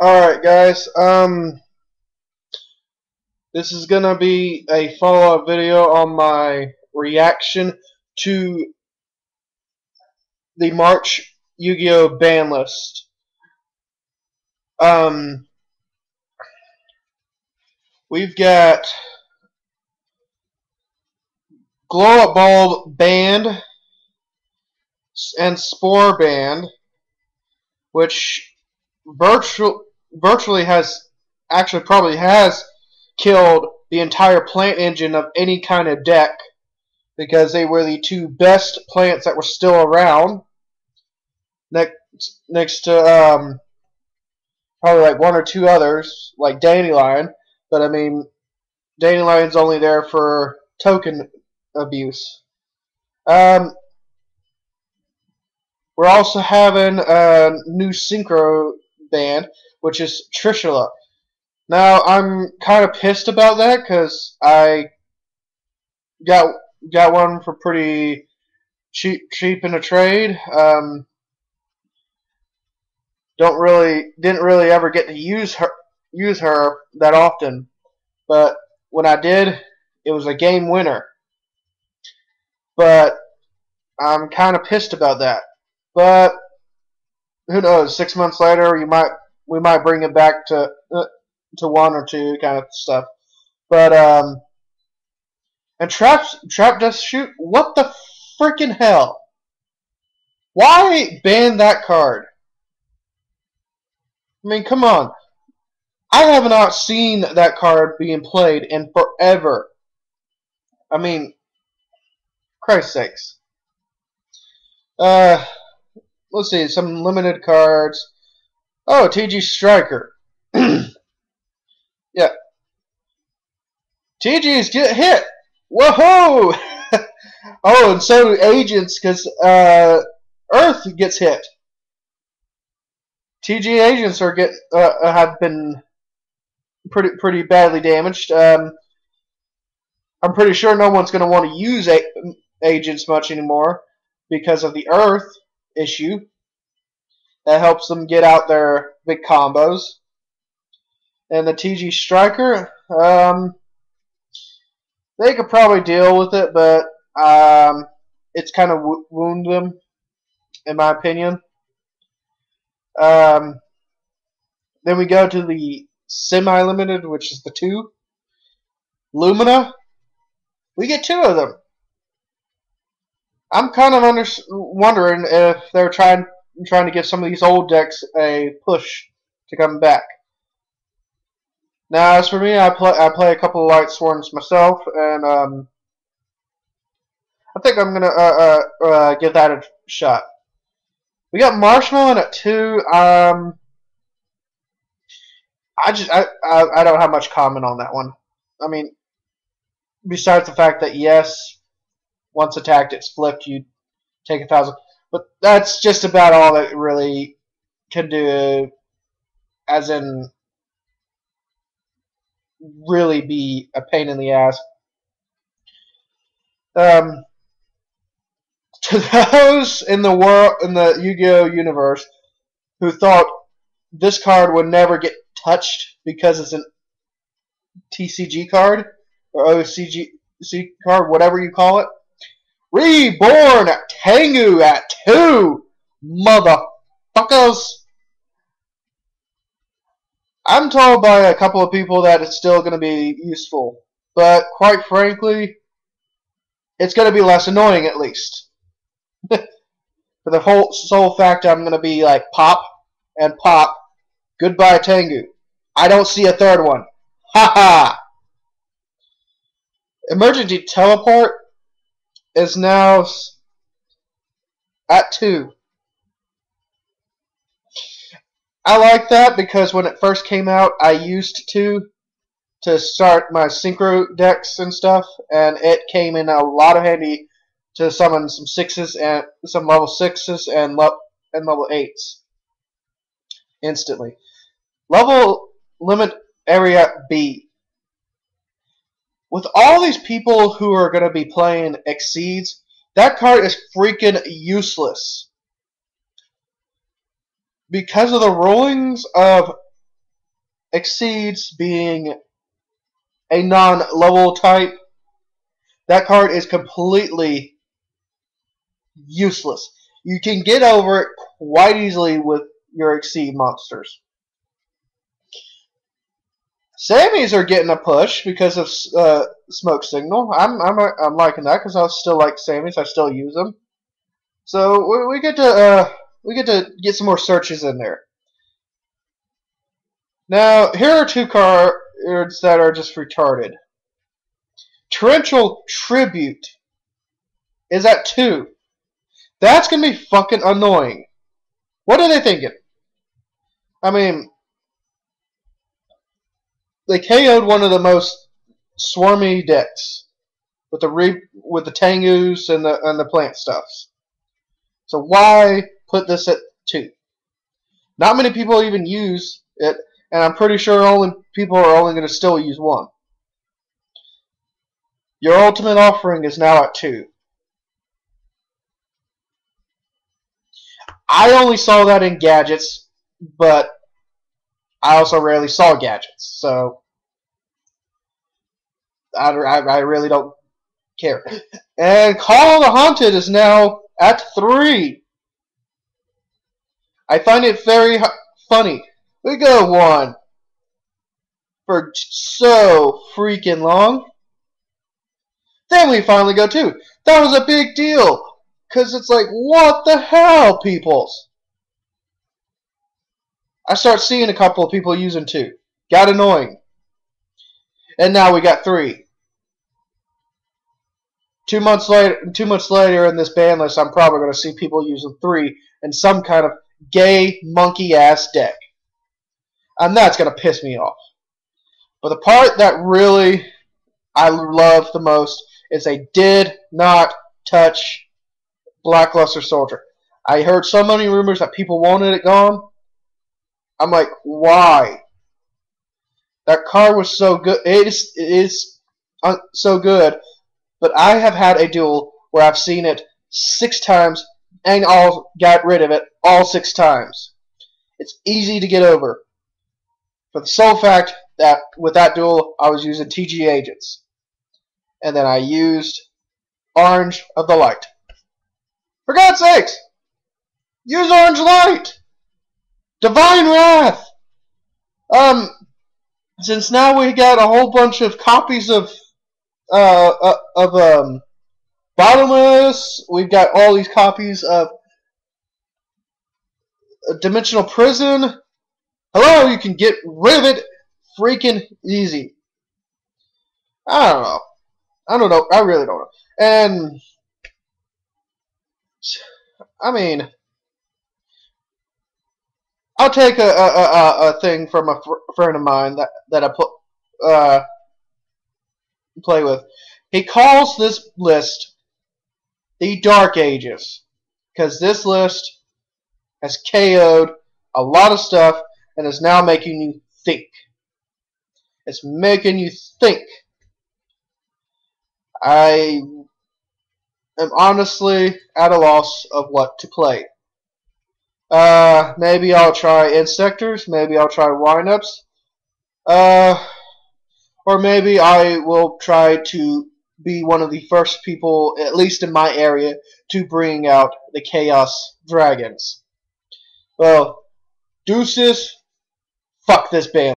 Alright guys, this is gonna be a follow-up video on my reaction to the March Yu-Gi-Oh ban list. We've got Glow Up Bulb banned and Spore banned, which virtually probably has killed the entire plant engine of any kind of deck, because they were the two best plants that were still around. Next to probably like one or two others, like Dandelion. But I mean, Dandelion's only there for token abuse. We're also having a new synchro band, which is Trishula. Now I'm kind of pissed about that because I got one for pretty cheap in a trade. Didn't really ever get to use her that often, but when I did, it was a game winner. But I'm kind of pissed about that. But who knows? 6 months later, we might bring it back to one or two kind of stuff. But and Trap Dust Shoot. What the freaking hell? Why ban that card? I mean, come on. I have not seen that card being played in forever. I mean, Christ's sakes. Let's see, some limited cards. Oh, TG Striker. Yeah. TGs get hit. Whoa! Oh, and so do agents, because Earth gets hit. TG agents have been pretty badly damaged. I'm pretty sure no one's going to want to use agents much anymore because of the Earth issue. That helps them get out their big combos. And the TG Striker, they could probably deal with it, but it's kind of wound them, in my opinion. Then we go to the semi-limited, which is the 2. Lumina. We get 2 of them. I'm kind of wondering if they're trying to give some of these old decks a push to come back. Now, as for me, I play a couple of Light Swarms myself, and I think I'm gonna give that a shot. We got Marshmallow at 2. I don't have much comment on that one. I mean, besides the fact that yes, once attacked, it's flipped. You take 1,000, but that's just about all that it really can do. As in, really be a pain in the ass. To those in the Yu-Gi-Oh universe who thought this card would never get touched because it's an TCG card or OCG card, whatever you call it, Reborn Tengu at 2, motherfuckers. I'm told by a couple of people that it's still going to be useful, but quite frankly, it's going to be less annoying at least. For the whole sole fact, I'm going to be like pop and pop. Goodbye, Tengu. I don't see a third one. Haha. Emergency Teleport is now at 2. I like that because when it first came out, I used to start my synchro decks and stuff, and it came in a lot of handy to summon some 6s and some level 6s and level 8s instantly. Level limit area B. With all these people who are going to be playing Exceeds, that card is freaking useless. Because of the rulings of exceeds being a non-level type, that card is completely useless. You can get over it quite easily with your Exceed monsters. Sammys are getting a push because of Smoke Signal. I'm liking that because I still like Sammys. I still use them. So we get to get some more searches in there. Now here are two cards that are just retarded. Torrential Tribute is at 2. That's gonna be fucking annoying. What are they thinking? I mean, they KO'd one of the most swarmy decks with the Tengus and the plant stuffs. So why put this at 2? Not many people even use it, and I'm pretty sure people are only going to still use 1. Your ultimate offering is now at 2. I only saw that in gadgets, but I also rarely saw gadgets, so I really don't care. And Call of the Haunted is now at 3. I find it very funny. We go 1 for so freaking long. Then we finally go 2. That was a big deal. Because it's like, what the hell, peoples? I start seeing a couple of people using 2. Got annoying. And now we got 3. 2 months later in this ban list, I'm probably going to see people using 3 in some kind of gay monkey-ass deck. And that's going to piss me off. But the part that really I love the most is they did not touch Blackluster Soldier. I heard so many rumors that people wanted it gone. I'm like, why? That card was so good. It is so good. But I have had a duel where I've seen it 6 times and all got rid of it all 6 times. It's easy to get over. For the sole fact that with that duel, I was using TG agents. And then I used Orange of the Light. For God's sakes! Use Orange Light! Divine Wrath! Since now we got a whole bunch of copies of Bottomless, we've got all these copies of Dimensional Prison. Hello, you can get rid of it freaking easy. I don't know. I really don't know. And I mean, I'll take a thing from a friend of mine that I play with. He calls this list the Dark Ages because this list has KO'd a lot of stuff and is now making you think. It's making you think. I am honestly at a loss of what to play. Maybe I'll try Insectors. Maybe I'll try Windups. Or maybe I will try to be one of the first people, at least in my area, to bring out the Chaos Dragons. Well, deuces. Fuck this band.